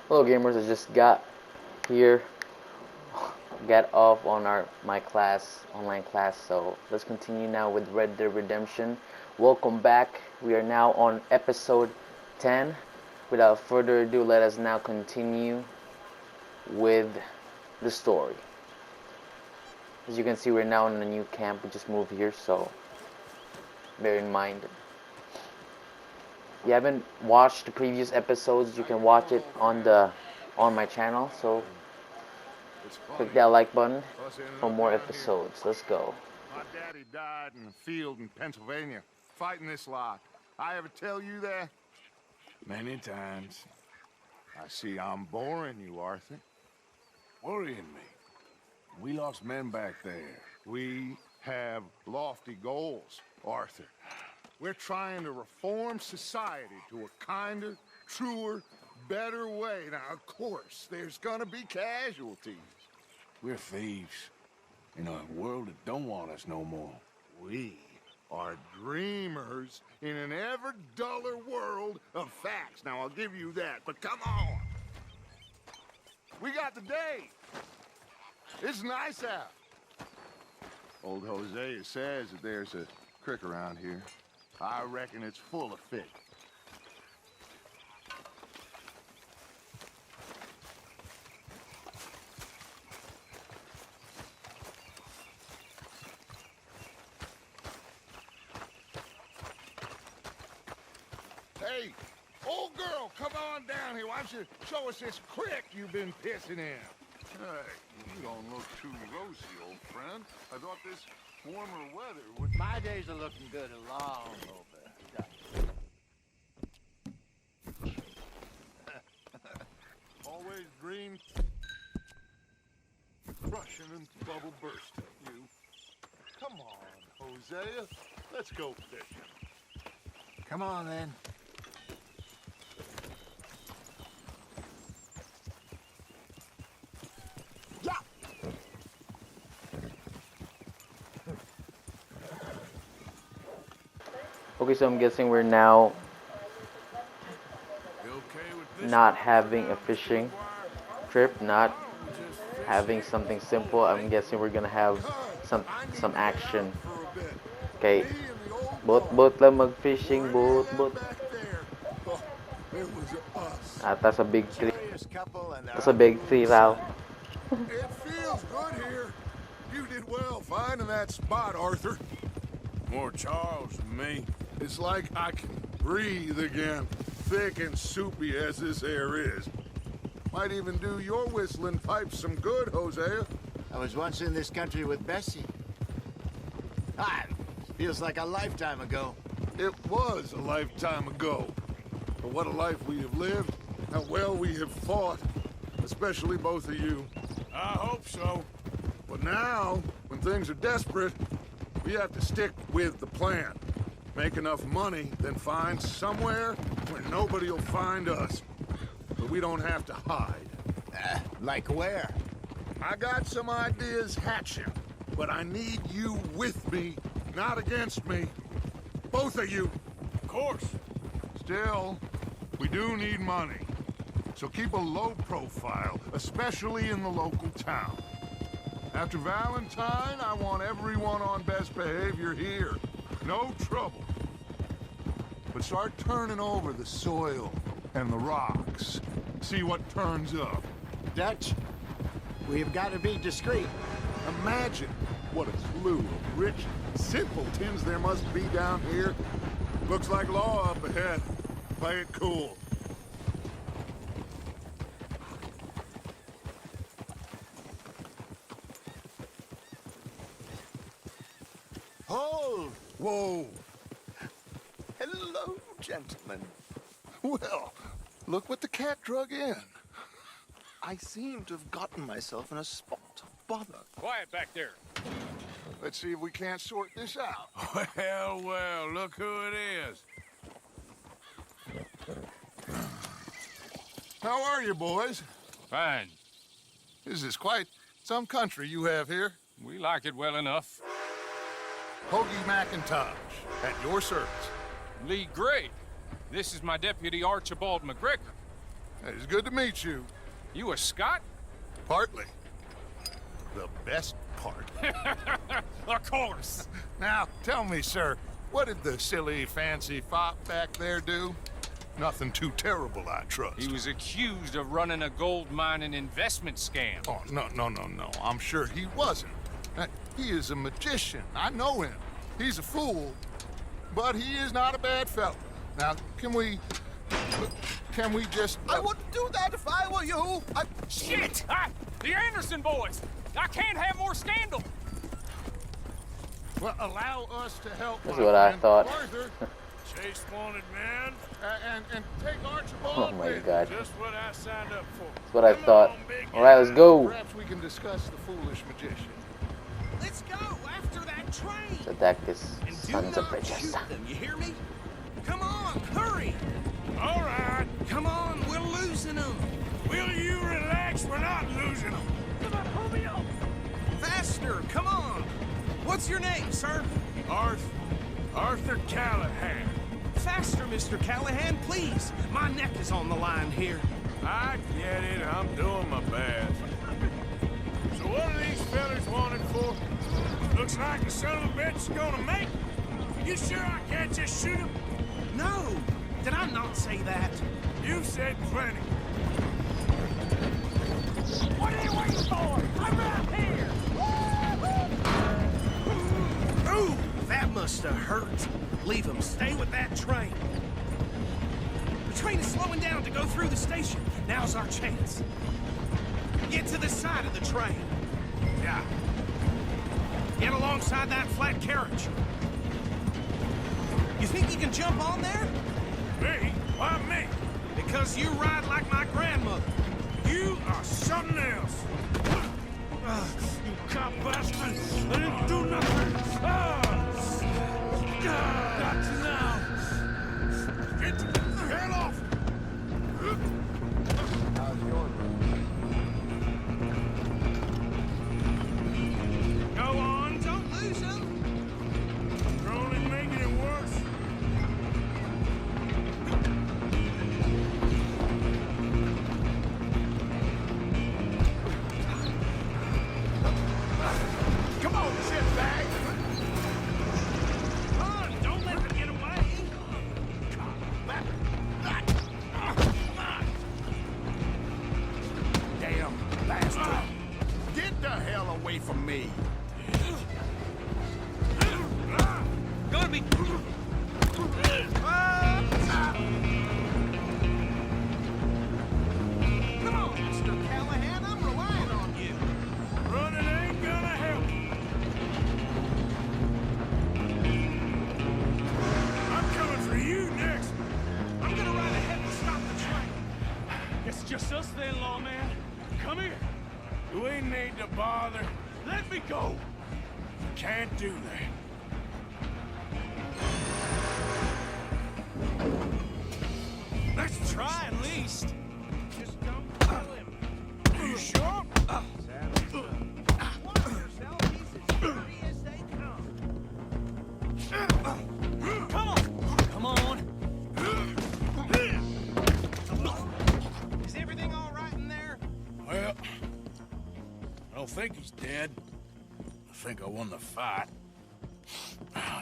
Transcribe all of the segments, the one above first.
Hello gamers, I just got here, got off on my online class, so let's continue now with Red Dead Redemption. Welcome back. We are now on episode 10. Without further ado, let us now continue with the story. As you can see, we're now in a new camp. We just moved here, so bear in mind. If you haven't watched the previous episodes, you can watch it on my channel. So click that like button for more episodes. Let's go. My daddy died in the field in Pennsylvania, fighting this lot. I ever tell you that? Many times. I see I'm boring you, Arthur. Worrying me. We lost men back there. We have lofty goals, Arthur. We're trying to reform society to a kinder, truer, better way. Now, of course, there's gonna be casualties. We're thieves. In a world that don't want us no more. We are dreamers in an ever duller world of facts. Now, I'll give you that, but come on. We got the day. It's nice out. Old Hosea says that there's a creek around here. I reckon it's full of fish. Hey, old girl, come on down here. Why don't you show us this creek you've been pissing in? Hey, you don't look too rosy, old friend. I thought this warmer weather would... My days are looking good along over. always dreamed... Russian and bubble bursting, you. Come on, Hosea. Let's go fishing. Come on, then. Okay, so I'm guessing we're now not having a fishing trip, not having something simple. I'm guessing we're gonna have some action. Okay, boat lang mag-fishing, boat. It was us. That's a big tree. Couple and That's a big tree, Val. It feels good here. You did well finding that spot, Arthur. More Charles than me. It's like I can breathe again, thick and soupy as this air is. Might even do your whistling pipes some good, Hosea. I was once in this country with Bessie. Feels like a lifetime ago. It was a lifetime ago. But what a life we have lived, how well we have fought, especially both of you. I hope so. But now, when things are desperate, we have to stick with the plan. Make enough money, then find somewhere where nobody will find us. But we don't have to hide. Like where? I got some ideas hatching, but I need you with me, not against me. Both of you. Of course. Still, we do need money. So keep a low profile, especially in the local town. After Valentine, I want everyone on best behavior here. No trouble. But start turning over the soil and the rocks. See what turns up. Dutch, we've got to be discreet. Imagine what a slew of rich simpletons there must be down here. Looks like law up ahead. Play it cool. Hold! Whoa. Hello, gentlemen. Well, look what the cat drug in. I seem to have gotten myself in a spot of bother. Quiet back there. Let's see if we can't sort this out. Well, look who it is. How are you, boys? Fine. This is quite some country you have here. We like it well enough. Hoagie McIntosh, at your service. Lee Gray. This is my deputy, Archibald McGregor. It's good to meet you. You a Scot? Partly. The best part. Of course. Now, tell me, sir, what did the silly, fancy fop back there do? Nothing too terrible, I trust. He was accused of running a gold mining investment scam. Oh, no. I'm sure he wasn't. He is a magician. I know him. He's a fool, but he is not a bad fellow. Now, can we just... I wouldn't do that if I were you. Shit! The Anderson boys! I can't have more scandal! Well, allow us to help. That's what I thought. Arthur, Chase wanted man. and take Archibald Oh my with. God. Just what I signed up for. That's what I thought. big Alright, let's go. Perhaps we can discuss the foolish magician. Let's go after that train. Let's attack this And do sons of not bitches. shoot them, you hear me? Come on, hurry. All right. Come on, we're losing them. Will you relax? We're not losing them. Come on, Romeo. Faster, come on. What's your name, sir? Arthur Callahan. Faster, Mr. Callahan, please. My neck is on the line here. I get it. I'm doing my best. So what are these fellas wanted for? Looks like the son of a bitch is gonna make it. You sure I can't just shoot him? No, did I not say that? You said plenty. What are you waiting for? I'm right here. Ooh, that must have hurt. Leave him. Stay with that train. The train is slowing down to go through the station. Now's our chance. Get to the side of the train. Yeah. Get alongside that flat carriage. You think you can jump on there? Me? Why me? Because you ride like my grandmother. You are something else. You cop bastard! I didn't do nothing! Got you now! Get the hell off! Go on! Don't lose him. You're only making it worse. Come on, shitbag! Run! Don't let them get away. Damn bastard. Get the hell away from me. Gonna be. Come on, Mr. Callahan. I'm relying on you. Running ain't gonna help. I'm coming for you next. I'm gonna ride ahead and stop the train. It's just us then, lawman. Come here. You ain't need to bother. Let me go. Can't do that. Let's try at least. Just don't kill him. You sure? Watch yourself. He's as scary as they come. Come on. Come on. Is everything all right in there? Well, I don't think he's dead. I think I won the fight.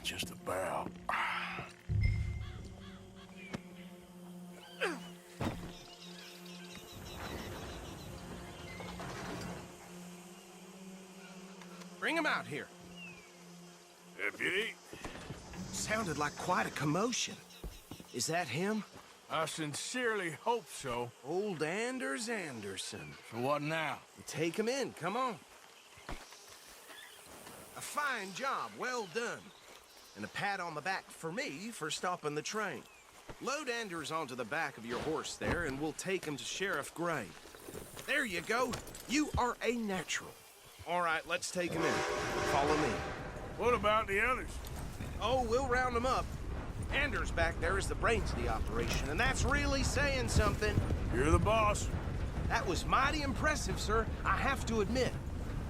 Just about. Bring him out here. Deputy, Sounded like quite a commotion. Is that him? I sincerely hope so. Old Anders Anderson. So what now? Take him in, come on. A fine job, well done. And a pat on the back for me for stopping the train. Load Anders onto the back of your horse there, and we'll take him to Sheriff Gray. There you go. You are a natural. All right, let's take him in. Follow me. What about the others? Oh, we'll round them up. Anders back there is the brains of the operation, and that's really saying something. You're the boss. That was mighty impressive, sir. I have to admit.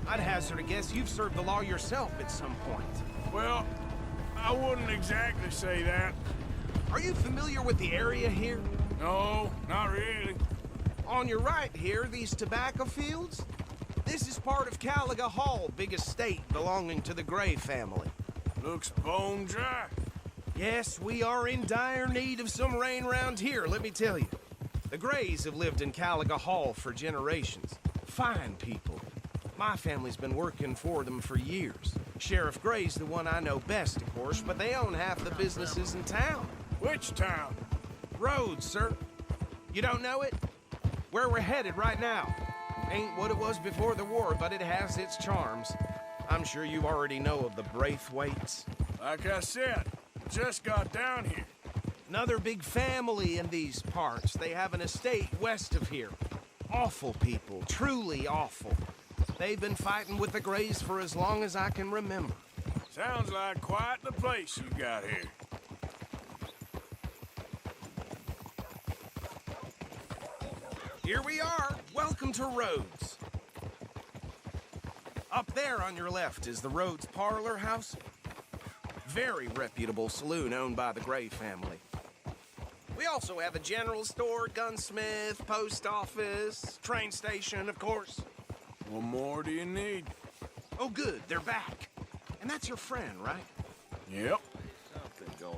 I'd hazard a guess you've served the law yourself at some point. Well, I wouldn't exactly say that. Are you familiar with the area here? No, not really. On your right here, these tobacco fields, this is part of Caliga Hall, big estate belonging to the Gray family. Looks bone dry. Yes, we are in dire need of some rain round here, let me tell you. The Grays have lived in Caliga Hall for generations. Fine people. My family's been working for them for years. Sheriff Gray's the one I know best, of course, but they own half the businesses in town. Which town? Rhodes, sir. You don't know it? Where we're headed right now. Ain't what it was before the war, but it has its charms. I'm sure you already know of the Braithwaites. Like I said, just got down here. Another big family in these parts. They have an estate west of here. Awful people, truly awful. They've been fighting with the Grays for as long as I can remember. Sounds like quite the place you got here. Here we are. Welcome to Rhodes. Up there on your left is the Rhodes Parlor House. Very reputable saloon owned by the Gray family. We also have a general store, gunsmith, post office, train station, of course. What more do you need? Oh, good, they're back. And that's your friend, right? Yep.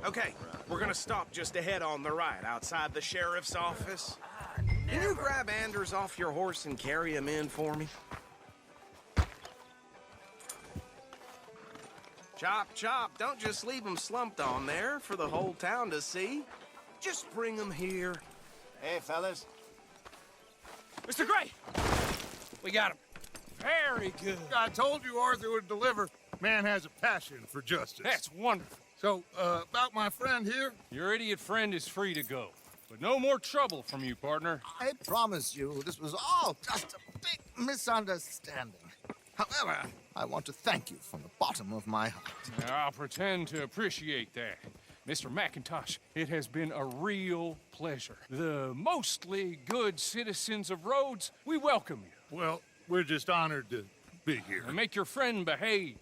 Okay, we're gonna stop just ahead on the right, outside the sheriff's office. Can you grab Anders off your horse and carry him in for me? Chop, chop, don't just leave him slumped on there for the whole town to see. Just bring him here. Hey, fellas. Mr. Gray! We got him. Very good. I told you Arthur would deliver. Man has a passion for justice. That's wonderful. So, about my friend here? Your idiot friend is free to go. But no more trouble from you, partner. I promise you this was all just a big misunderstanding. However, I want to thank you from the bottom of my heart. I'll pretend to appreciate that. Mr. McIntosh, it has been a real pleasure. The mostly good citizens of Rhodes, we welcome you. Well, we're just honored to be here. And make your friend behave.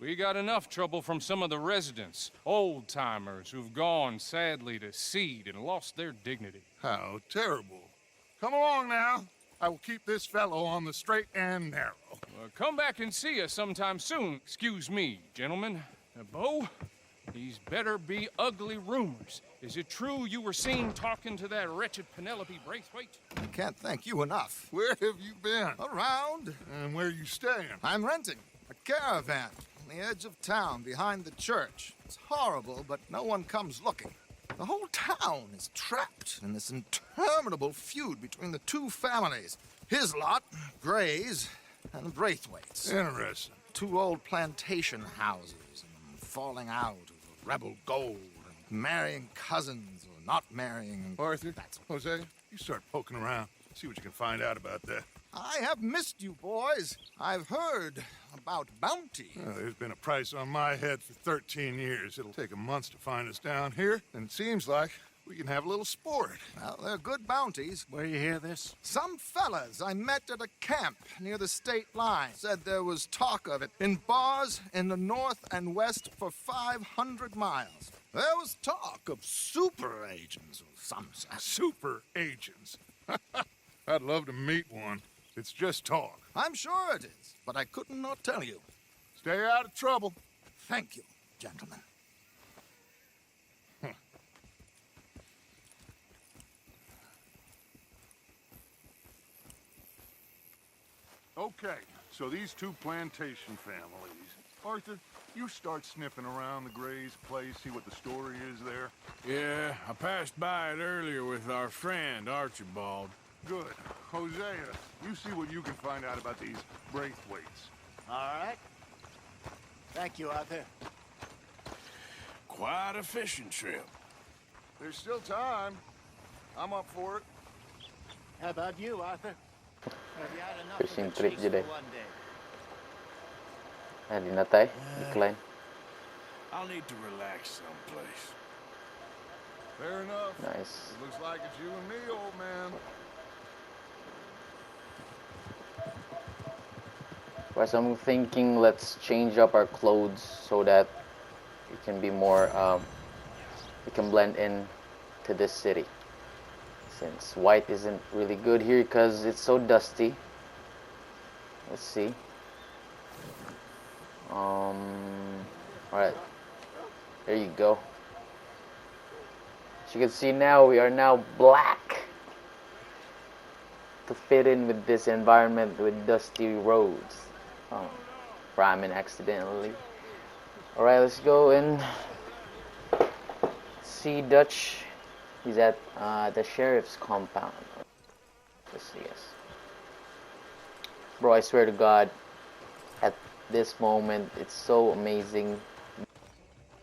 We got enough trouble from some of the residents, old-timers who've gone, sadly, to seed and lost their dignity. How terrible. Come along now. I will keep this fellow on the straight and narrow. Come back and see us sometime soon. Excuse me, gentlemen. Bo, these better be ugly rumors. Is it true you were seen talking to that wretched Penelope Braithwaite? I can't thank you enough. Where have you been? Around. And where you staying? I'm renting a caravan on the edge of town behind the church. It's horrible, but no one comes looking. The whole town is trapped in this interminable feud between the two families. His lot, Gray's, and the Braithwaites. Interesting. Two old plantation houses, and falling out over rebel gold, and marrying cousins or not marrying. Arthur, Jose, you start poking around. See what you can find out about that. I have missed you, boys. I've heard about bounty. Well, there's been a price on my head for 13 years. It'll take a month to find us down here, and it seems like we can have a little sport. Well, they're good bounties. Where you hear this? Some fellas I met at a camp near the state line said there was talk of it in bars in the north and west for 500 miles. There was talk of super agents of some sort. Super agents. I'd love to meet one. It's just talk. I'm sure it is, but I couldn't not tell you. Stay out of trouble. Thank you, gentlemen. Okay, so these two plantation families. Arthur, you start sniffing around the Gray's place, see what the story is there. Yeah, I passed by it earlier with our friend, Archibald. Good. Hosea, you see what you can find out about these Braithwaites. All right. Thank you, Arthur. Quite a fishing trip. There's still time. I'm up for it. How about you, Arthur? Have you had enough Fishing of the trip chase je deh. for one day? Di na tayo. Decline. I'll need to relax someplace. Fair enough. Nice. It looks like it's you and me, old man. Whereas I'm thinking let's change up our clothes so that we can be more, we can blend in to this city. since white isn't really good here because it's so dusty. Let's see. Alright, there you go. As you can see now, we are now black to fit in with this environment with dusty roads. Rhyming accidentally. Alright, let's go and see Dutch. He's at the sheriff's compound. Let's see, yes. Bro, I swear to God, at this moment, it's so amazing.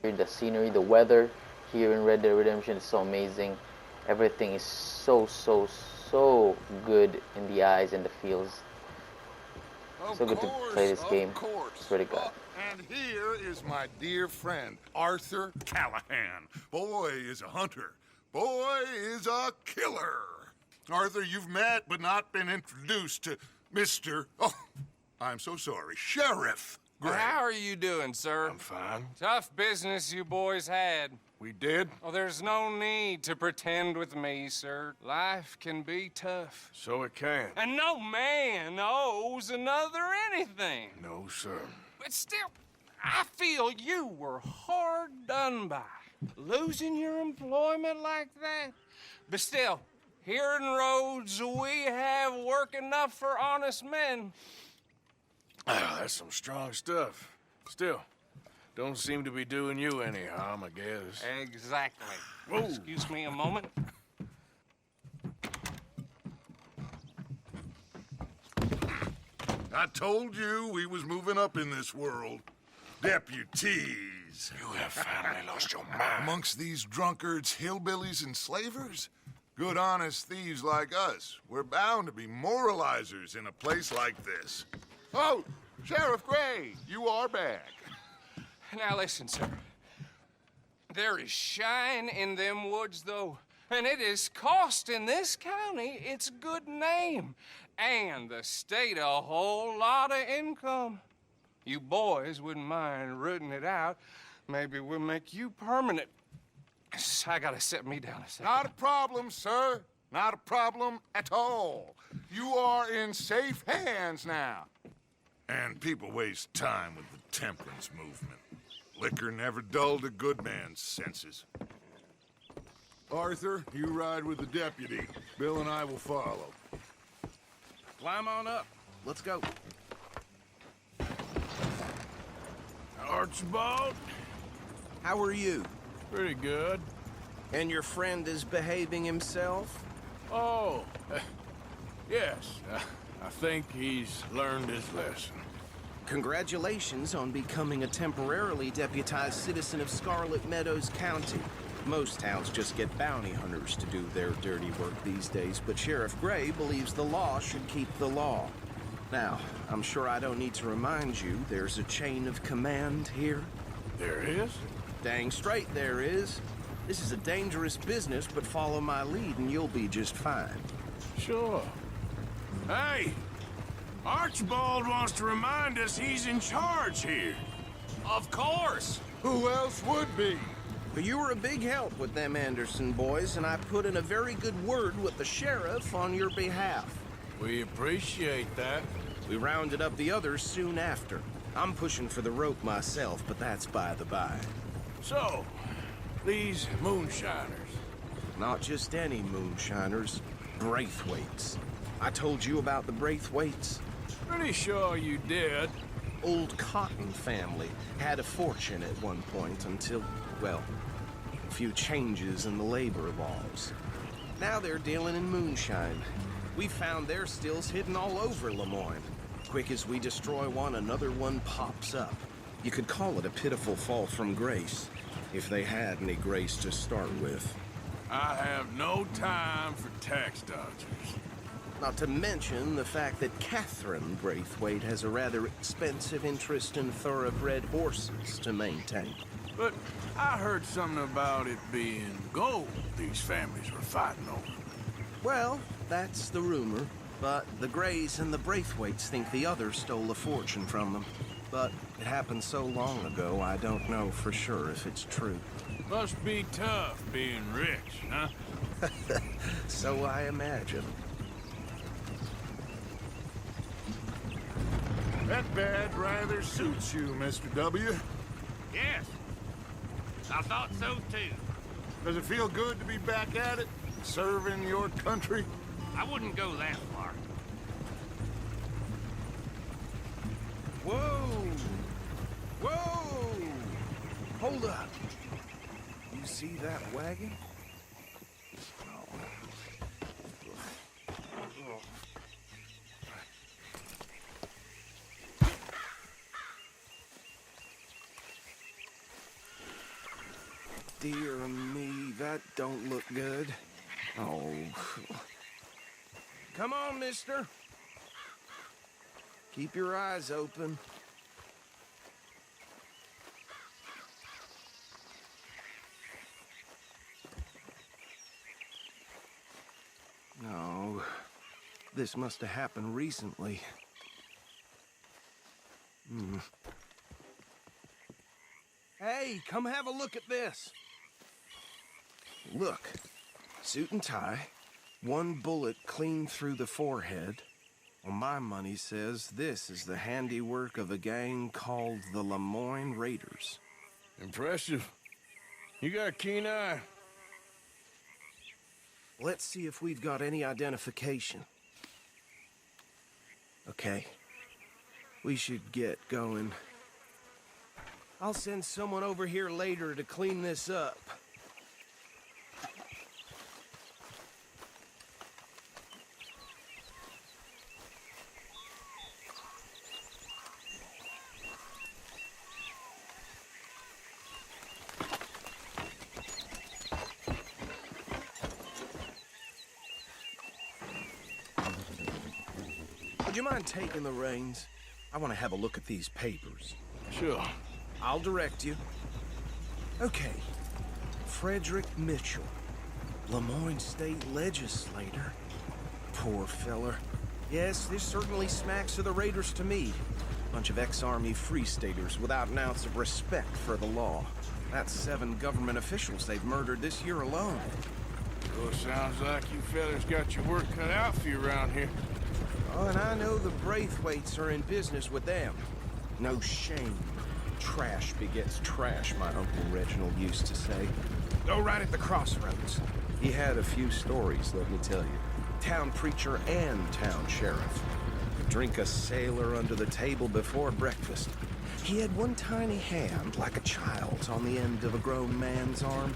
The scenery, the weather here in Red Dead Redemption is so amazing. Everything is so good in the eyes and the feels. So good to play this game. Swear to God. And here is my dear friend, Arthur Callahan. Boy is a hunter. Boy is a killer. Arthur, you've met but not been introduced to Mr. Oh, I'm so sorry, Sheriff Gray. How are you doing, sir? I'm fine. Tough business you boys had. We did? Oh, there's no need to pretend with me, sir. Life can be tough. So it can. And no man owes another anything. No, sir. But still, I feel you were hard done by. Losing your employment like that. But still, here in Rhodes, we have work enough for honest men. That's some strong stuff. Still, don't seem to be doing you any harm, I guess. Exactly. Whoa. Excuse me a moment. I told you we was moving up in this world. Deputies. You have finally lost your mind. Amongst these drunkards, hillbillies, and slavers? Good honest thieves like us. We're bound to be moralizers in a place like this. Oh, Sheriff Gray, you are back. Now listen, sir. There is shine in them woods, though, and it is costing this county its good name and the state a whole lot of income. You boys wouldn't mind rooting it out. Maybe we'll make you permanent. I gotta set me down a second. Not a problem, sir. Not a problem at all. You are in safe hands now. And people waste time with the temperance movement. Liquor never dulled a good man's senses. Arthur, you ride with the deputy. Bill and I will follow. Climb on up. Let's go. Archibald? How are you? Pretty good. And your friend is behaving himself? Oh, yes. I think he's learned his lesson. Congratulations on becoming a temporarily deputized citizen of Scarlet Meadows County. Most towns just get bounty hunters to do their dirty work these days, but Sheriff Gray believes the law should keep the law. Now, I'm sure I don't need to remind you there's a chain of command here. There is? Dang straight there is. This is a dangerous business, but follow my lead and you'll be just fine. Sure. Hey! Archibald wants to remind us he's in charge here. Of course. Who else would be? But you were a big help with them Anderson boys, and I put in a very good word with the sheriff on your behalf. We appreciate that. We rounded up the others soon after. I'm pushing for the rope myself, but that's by the by. So, these moonshiners. Not just any moonshiners, Braithwaites. I told you about the Braithwaites? Pretty sure you did. Old Cotton family had a fortune at one point until, well, a few changes in the labor laws. Now they're dealing in moonshine. We found their stills hidden all over Lemoyne. Quick as we destroy one, another one pops up. You could call it a pitiful fall from grace, if they had any grace to start with. I have no time for tax dodgers. Not to mention the fact that Catherine Braithwaite has a rather expensive interest in thoroughbred horses to maintain. But I heard something about it being gold these families were fighting over. Well, that's the rumor. But the Grays and the Braithwaites think the others stole a fortune from them. but it happened so long ago I don't know for sure if it's true. Must be tough being rich, huh? So I imagine. That badge rather suits you, Mr. W. Yes. I thought so too. Does it feel good to be back at it, serving your country? I wouldn't go that far. Whoa! Whoa! Hold up. You see that wagon? Dear me, that don't look good. Oh. Come on, mister. Keep your eyes open. No. This must have happened recently. Hey, come have a look at this. Look, suit and tie, one bullet clean through the forehead. Well, my money says this is the handiwork of a gang called the Lemoyne Raiders. Impressive. You got a keen eye. Let's see if we've got any identification. Okay. We should get going. I'll send someone over here later to clean this up. Would you mind taking the reins? I want to have a look at these papers. Sure. I'll direct you. Okay. Frederick Mitchell, Lemoyne State Legislator. Poor feller. Yes, this certainly smacks of the Raiders to me. Bunch of ex-Army Free Staters without an ounce of respect for the law. That's 7 government officials they've murdered this year alone. Well, sounds like you fellas got your work cut out for you around here. Oh, and I know the Braithwaites are in business with them. No shame. Trash begets trash, my Uncle Reginald used to say. Go right at the crossroads. He had a few stories, let me tell you. Town preacher and town sheriff. Could drink a sailor under the table before breakfast. He had one tiny hand, like a child's, on the end of a grown man's arm.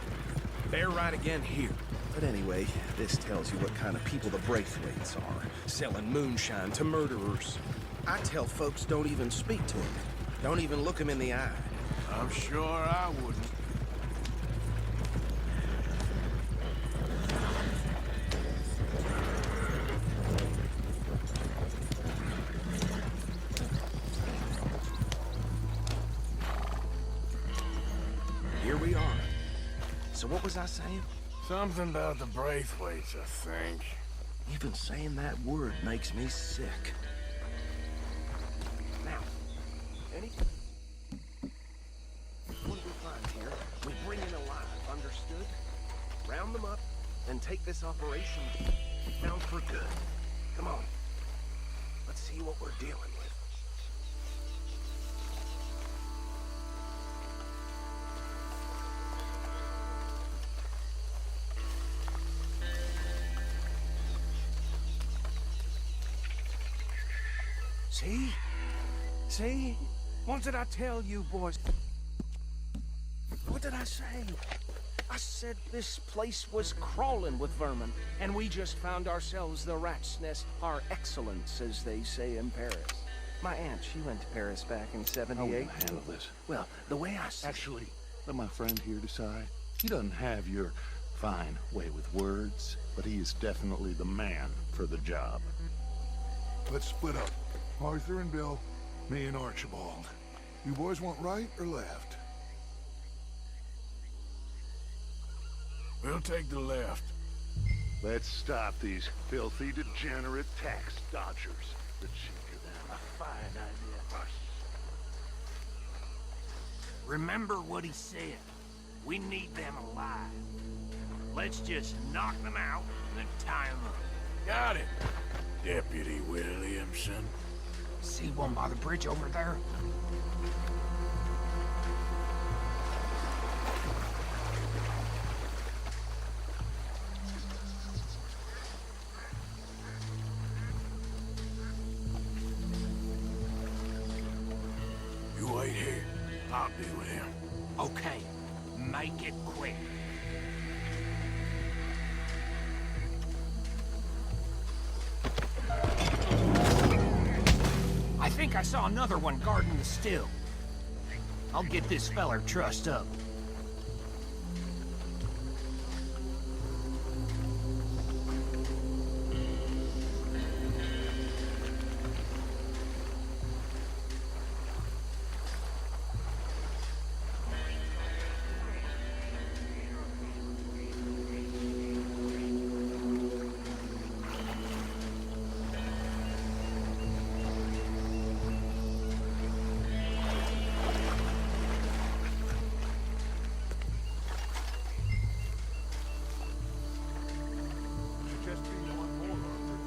They're right again here. But anyway, this tells you what kind of people the Braithwaites are. Selling moonshine to murderers. I tell folks don't even speak to them. Don't even look them in the eye. I'm sure I wouldn't. Here we are. So what was I saying? Something about the Braithwaites, I think. Even saying that word makes me sick. Now, anyone we find here, we bring in alive, understood? Round them up, and take this operation down for good. Come on. Let's see what we're dealing with. See? See? What did I tell you, boys? What did I say? I said this place was crawling with vermin, and we just found ourselves the rat's nest par excellence, as they say in Paris. My aunt, she went to Paris back in '78. How will you handle this? Well, the way I see Actually, let my friend here decide. He doesn't have your fine way with words, but he is definitely the man for the job. Let's split up. Arthur and Bill, me and Archibald. You boys want right or left? We'll take the left. Let's stop these filthy, degenerate tax dodgers. The cheaper them. A fine idea. Remember what he said. We need them alive. Let's just knock them out and then tie them up. Got it, Deputy Williamson. See one by the bridge over there? You wait here. I'll deal with him. Okay, make it quick. I think I saw another one guarding the still. I'll get this feller trussed up. Just be one more, Arthur.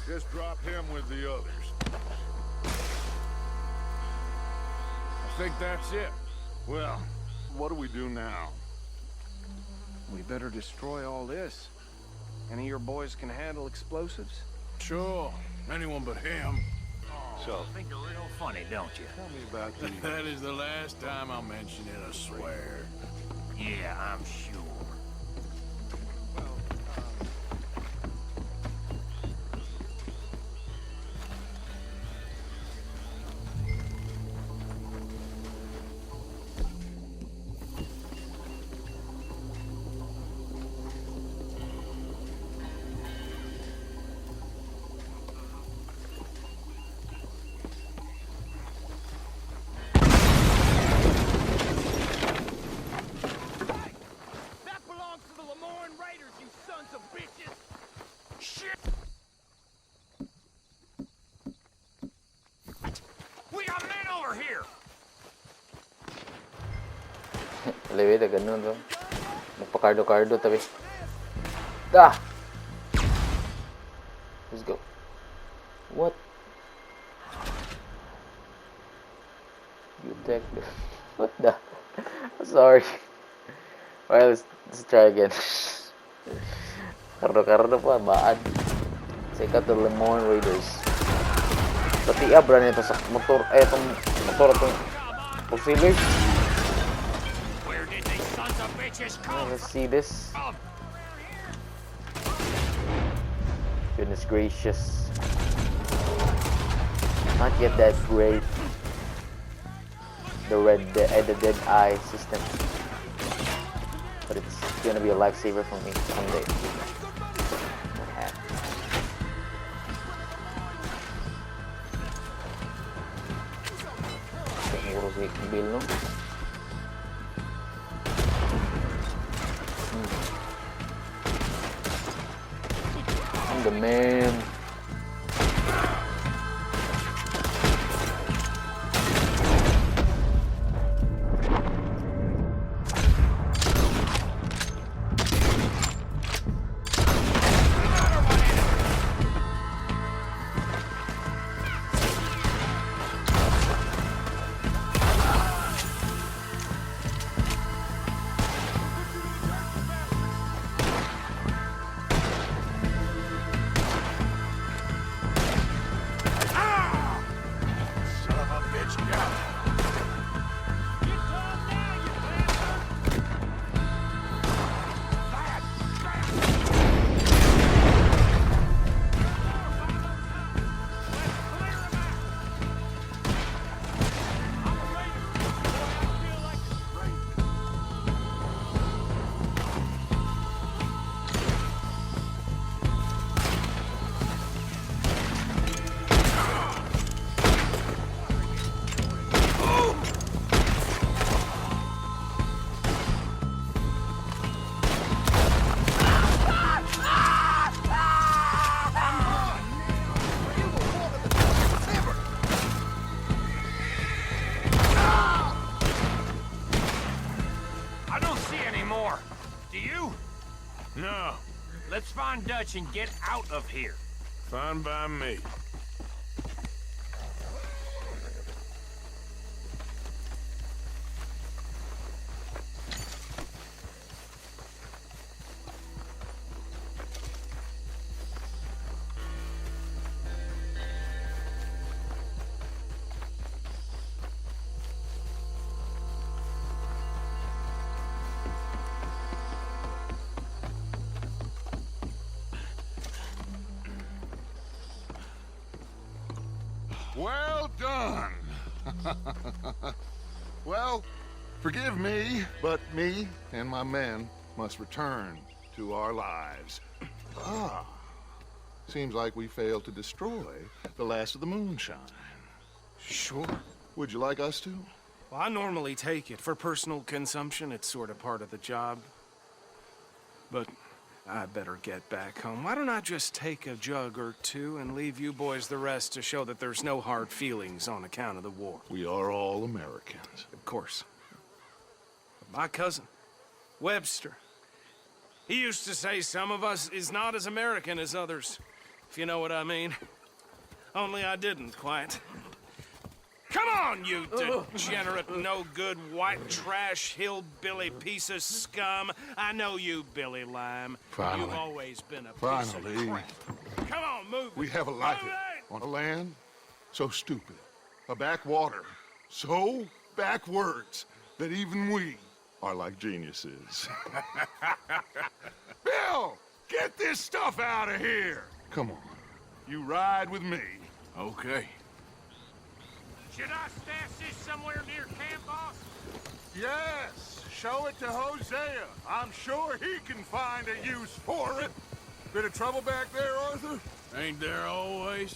Just drop him with the others. I think that's it. Well, what do we do now? We better destroy all this. Any of your boys can handle explosives? Sure, anyone but him. So, Think you're real funny, don't you? tell me about the... That is the last time I'll mention it, I swear. Yeah, I'm sure. Elevator, ganun to. Magpa-cardo-cardo tabi. Ah! Let's go. What? You detective. What the? Sorry. Well, let's try again. Cardo-cardo pa, baan. Check out the Lemon Raiders. Pati abra nito sa motor, itong motor itong auxiliary. Let's see this. Goodness gracious. Not yet that great. The dead eye system. But it's gonna be a lifesaver for me someday. Siguro si Bill, no? I'm the man. anymore. Do you? No, Let's find Dutch and get out of here. fine by me. Well done. Well, forgive me, but me and my men must return to our lives. Ah, seems like we failed to destroy the last of the moonshine. Sure. Would you like us to? Well, I normally take it. For personal consumption, it's sort of part of the job. But I better get back home. Why don't I just take a jug or two and leave you boys the rest to show that there's no hard feelings on account of the war? We are all Americans. Of course. But my cousin, Webster, he used to say some of us is not as American as others, if you know what I mean. Only I didn't quite. Come on, you degenerate, no-good, white trash, hillbilly piece of scum. I know you, Billy Lime. Finally. You've always been a piece Finally. of crap. Come on, move it. We have a life Move it! on a land so stupid, a backwater so backwards that even we are like geniuses. Bill, get this stuff out of here. Come on, you ride with me. Okay. Should I stash this somewhere near camp, boss? Yes, show it to Hosea. I'm sure he can find a use for it. Bit of trouble back there, Arthur? Ain't there always?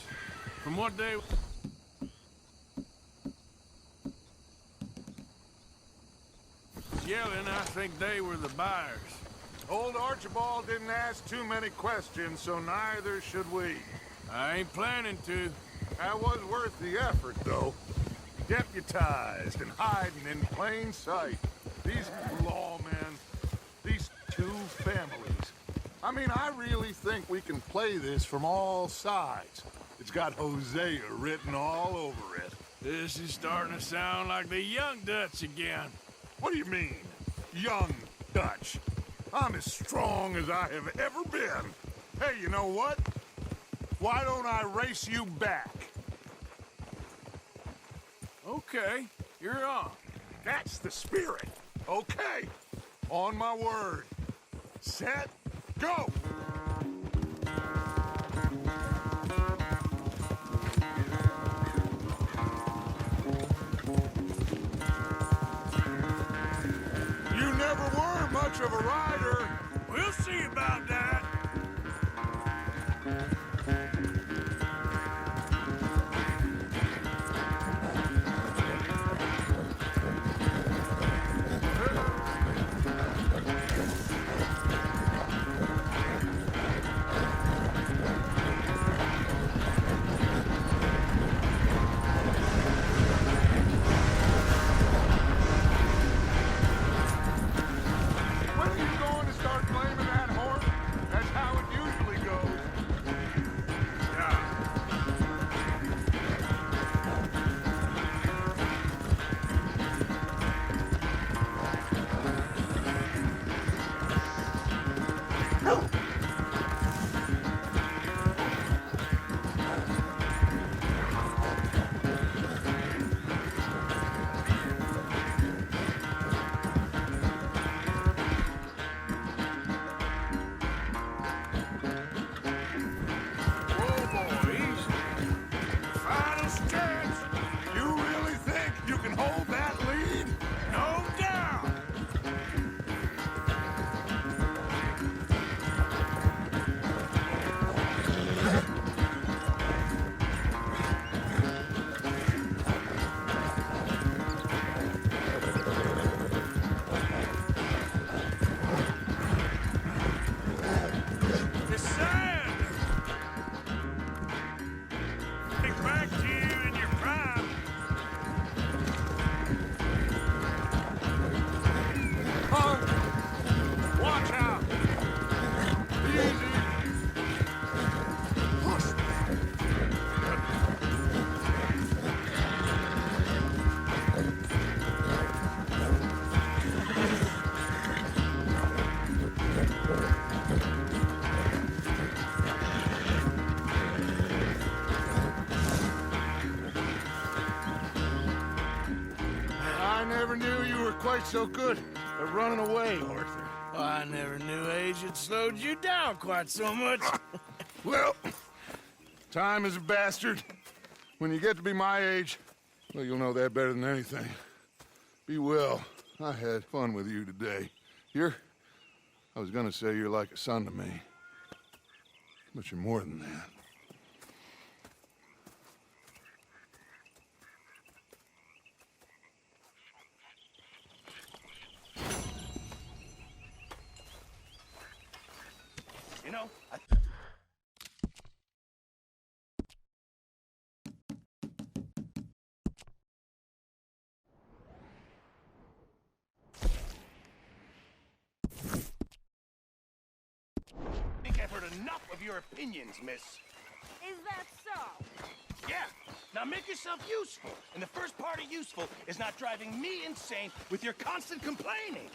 From what they... Yelling, I think they were the buyers. Old Archibald didn't ask too many questions, so neither should we. I ain't planning to. That was worth the effort, though. Deputized and hiding in plain sight. These lawmen, these two families. I mean, I really think we can play this from all sides. It's got Hosea written all over it. This is starting to sound like the young Dutch again. What do you mean, young Dutch? I'm as strong as I have ever been. Hey, you know what? Why don't I race you back? Okay, you're on. That's the spirit. Okay, on my word. Set, go! You never were much of a rider. We'll see about that. When are you going to start claiming that horse? That were quite so good at running away, Arthur. Oh, I never knew age had slowed you down quite so much. Well, time is a bastard. When you get to be my age, well, you'll know that better than anything. Be well. I had fun with you today. I was gonna say you're like a son to me. But you're more than that. You know, I think I've heard enough of your opinions, miss. Is that so? Yeah. Now make yourself useful. And the first part of useful is not driving me insane with your constant complaining.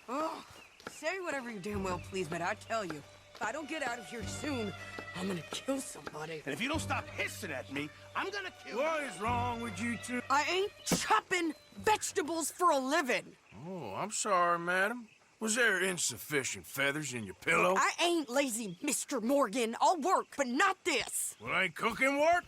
Oh, say whatever you damn well please, but I tell you, if I don't get out of here soon, I'm gonna kill somebody. And if you don't stop hissing at me, I'm gonna kill What is wrong with you two? I ain't chopping vegetables for a living. Oh, I'm sorry, madam. Was there insufficient feathers in your pillow? I ain't lazy, Mr. Morgan. I'll work, but not this. Well, ain't cooking work?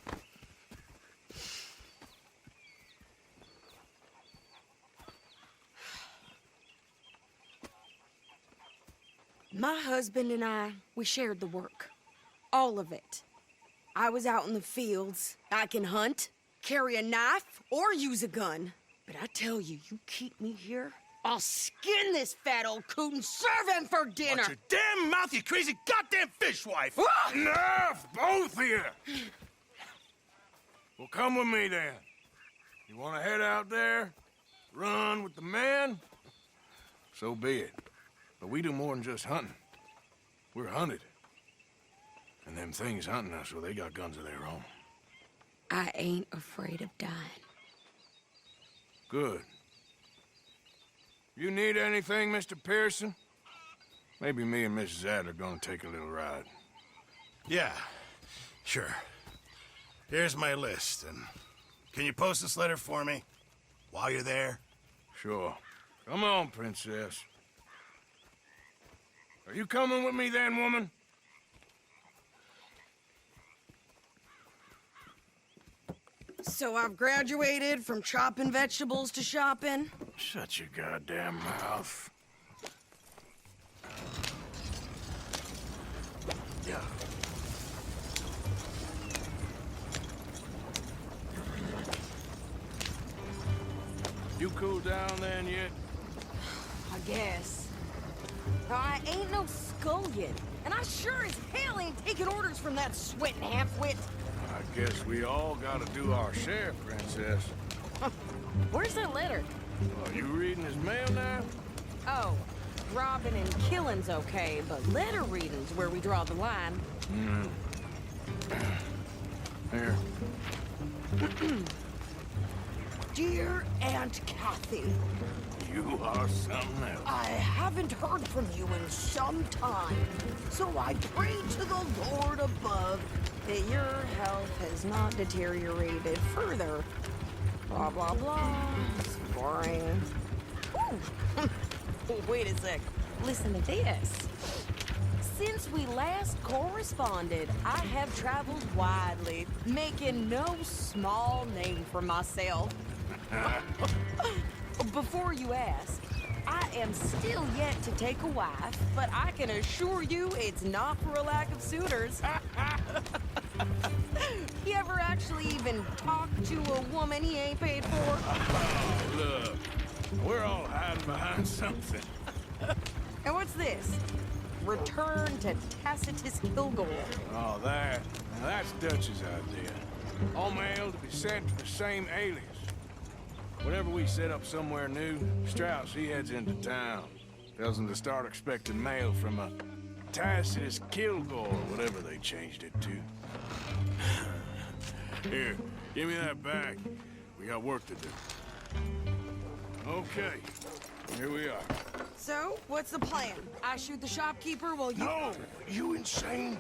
My husband and I, we shared the work. All of it. I was out in the fields. I can hunt, carry a knife, or use a gun. But I tell you, you keep me here, I'll skin this fat old coot and serve him for dinner. Watch your damn mouth, you crazy goddamn fishwife! Enough, both of you! Well, come with me, then. You want to head out there, run with the men? So be it. But we do more than just hunting. We're hunted. And them things hunting us, well, they got guns of their own. I ain't afraid of dying. Good. You need anything, Mr. Pearson? Maybe me and Mrs. Adler are gonna take a little ride. Yeah, sure. Here's my list, and can you post this letter for me while you're there? Sure. Come on, Princess. Are you coming with me then, woman? So I've graduated from chopping vegetables to shopping. Shut your goddamn mouth. Yeah. You cool down then yet? I guess. Now, I ain't no scullion, and I sure as hell ain't taking orders from that sweating half-wit. I guess we all gotta do our share, Princess. Where's that letter? Are you reading his mail now? Oh, robbing and killing's okay, but letter reading's where we draw the line. Here. Dear Aunt Kathy, You are something else. I haven't heard from you in some time, so I pray to the Lord above that your health has not deteriorated further. Blah, blah, blah. It's boring. Ooh. Wait a sec. Listen to this. Since we last corresponded, I have traveled widely, making no small name for myself. Before you ask, I am still yet to take a wife, but I can assure you it's not for a lack of suitors. You ever actually even talk to a woman he ain't paid for? Look, we're all hiding behind something. And what's this? Return to Tacitus Kilgore. Oh, that. Now that's Dutch's idea. All mail to be sent to the same alias. Whenever we set up somewhere new, Strauss, he heads into town. Tells them to start expecting mail from a Tacitus Kilgore, whatever they changed it to. Here, give me that back. We got work to do. Okay, here we are. So, what's the plan? I shoot the shopkeeper while you... No! You insane?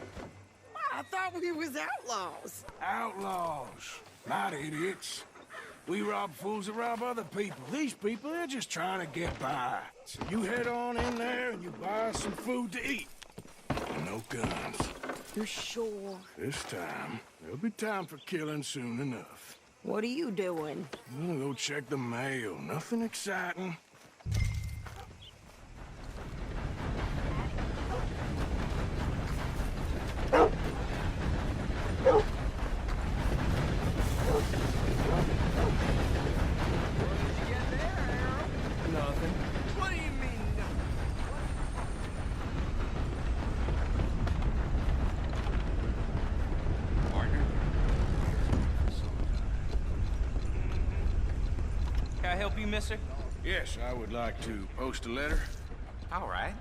I thought we was outlaws. Outlaws, not idiots. We rob fools that rob other people. These people, they're just trying to get by. So you head on in there and you buy some food to eat. No guns. You're sure? This time, there'll be time for killing soon enough. What are you doing? I'm gonna go check the mail. Nothing exciting. Nothing. What do you mean, nothing? Can I help you, mister? Yes, I would like to post a letter. All right.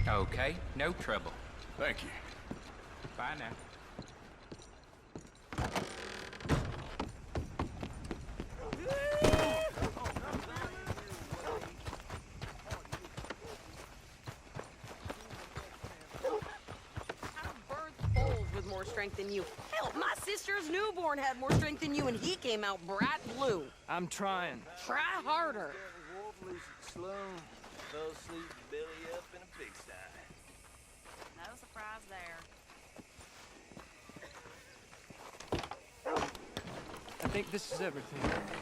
Okay, no trouble. Thank you. Bye now. With more strength than you. Hell, my sister's newborn had more strength than you, and he came out bright blue. I'm trying. Try harder. Sloan fell asleep belly up in a pigsty. No surprise there. I think this is everything.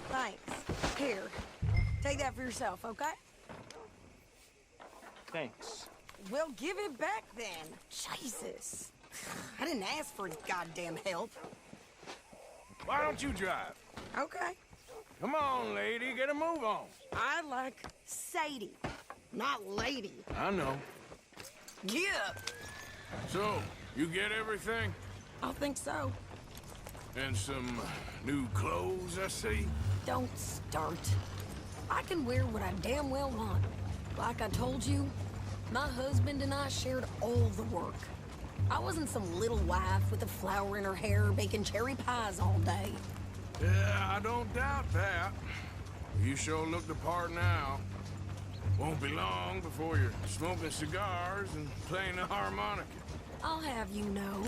Thanks. Here, take that for yourself, okay? Thanks. Well, give it back then. Jesus. I didn't ask for his goddamn help. Why don't you drive? Okay. Come on, lady, get a move on. I like Sadie, not lady. I know. Get up. So, you get everything? I think so. And some new clothes, I see? Don't start. I can wear what I damn well want. Like I told you, my husband and I shared all the work. I wasn't some little wife with a flower in her hair baking cherry pies all day. Yeah, I don't doubt that. You sure look the part now. Won't be long before you're smoking cigars and playing the harmonica. I'll have you know,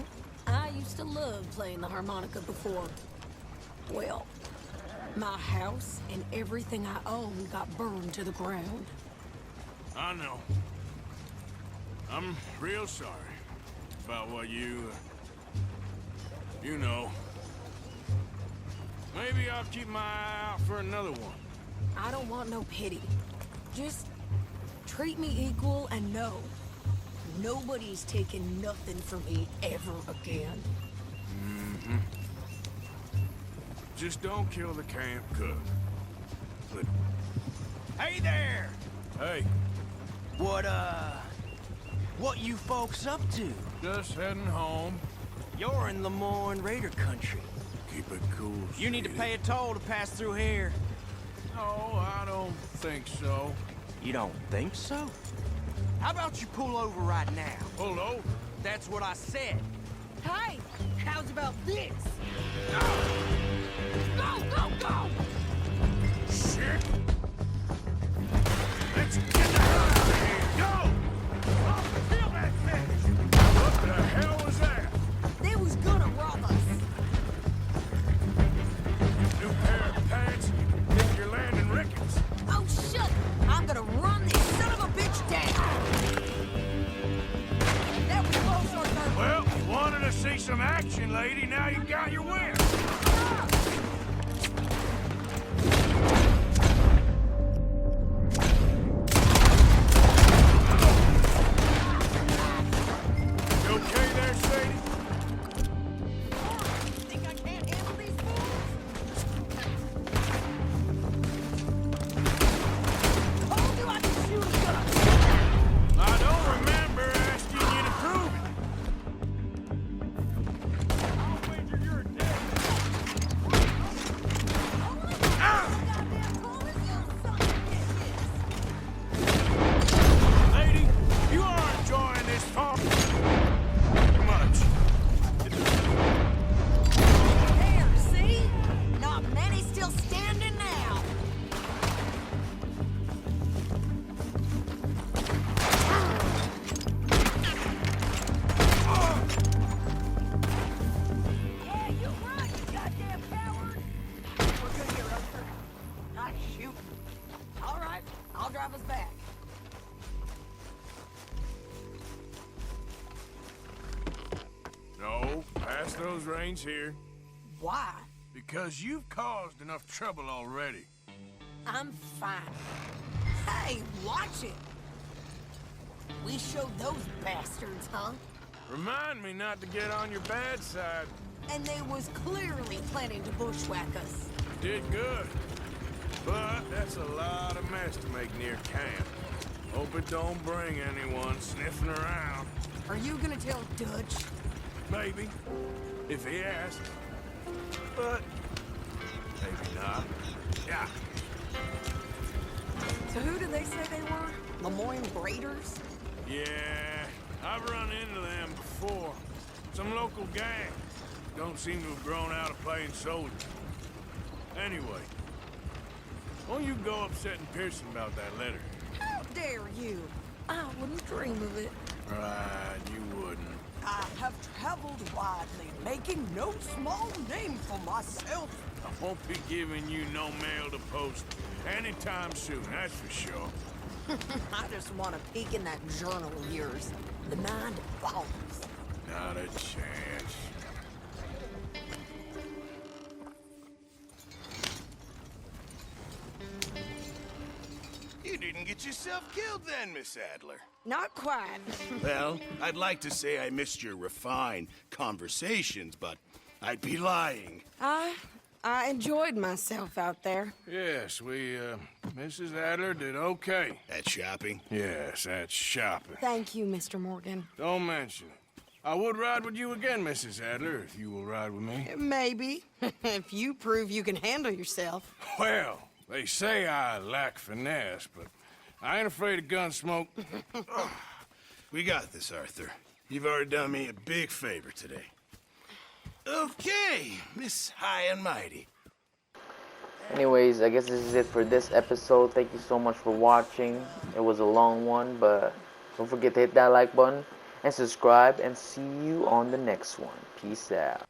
I used to love playing the harmonica before. Well, my house and everything I own got burned to the ground. I know. I'm real sorry about what you know. Maybe I'll keep my eye out for another one. I don't want no pity. Just treat me equal and know nobody's taking nothing from me ever again. Mm-hmm. Just don't kill the camp cook. But... Hey there! Hey, What you folks up to? just heading home. You're in Lemoyne Raider country. Keep it cool, You need to sweetie. pay a toll to pass through here. No, I don't think so. You don't think so? How about you pull over right now? Pull over. That's what I said. Hey, how's about this? Go! Go, go, go! Shit! Let's get the hell out of here! Go! Oh, feel that thing! What the hell was that? They was gonna rob us. New pair of pants? Think you're landing Ricketts? Oh, shut! I'm gonna run this son of a bitch down! That was close, Arthur! Well, wanted to see some action, lady. Now you got your wind. you. All right, I'll drive us back. No, pass those reins here. Why? Because you've caused enough trouble already. I'm fine. Hey, watch it. We showed those bastards, huh? Remind me not to get on your bad side. And they was clearly planning to bushwhack us. You did good. But that's a lot of mess to make near camp. Hope it don't bring anyone sniffing around. Are you gonna tell Dutch? Maybe. If he asks. But maybe not. Yeah. So who did they say they were? Lemoyne Raiders? Yeah, I've run into them before. Some local gang. Don't seem to have grown out of playing soldiers. Anyway, won't you go upsetting Pearson about that letter? How dare you? I wouldn't dream of it. Right, you wouldn't. I have traveled widely, making no small name for myself. I won't be giving you no mail to post anytime soon, that's for sure. I just want to peek in that journal of yours. The mind boggles. Not a chance. You didn't get yourself killed then, Miss Adler. Not quite. Well, I'd like to say I missed your refined conversations, but I'd be lying. I enjoyed myself out there. Yes, Mrs. Adler did okay. At shopping? Yes, that's shopping. Thank you, Mr. Morgan. Don't mention it. I would ride with you again, Mrs. Adler, if you will ride with me. Maybe. If you prove you can handle yourself. Well, they say I lack finesse, but I ain't afraid of gun smoke. We got this, Arthur. You've already done me a big favor today. Okay, Miss High and Mighty. Anyways, I guess this is it for this episode. Thank you so much for watching. It was a long one, but don't forget to hit that like button and subscribe, and see you on the next one. Peace out.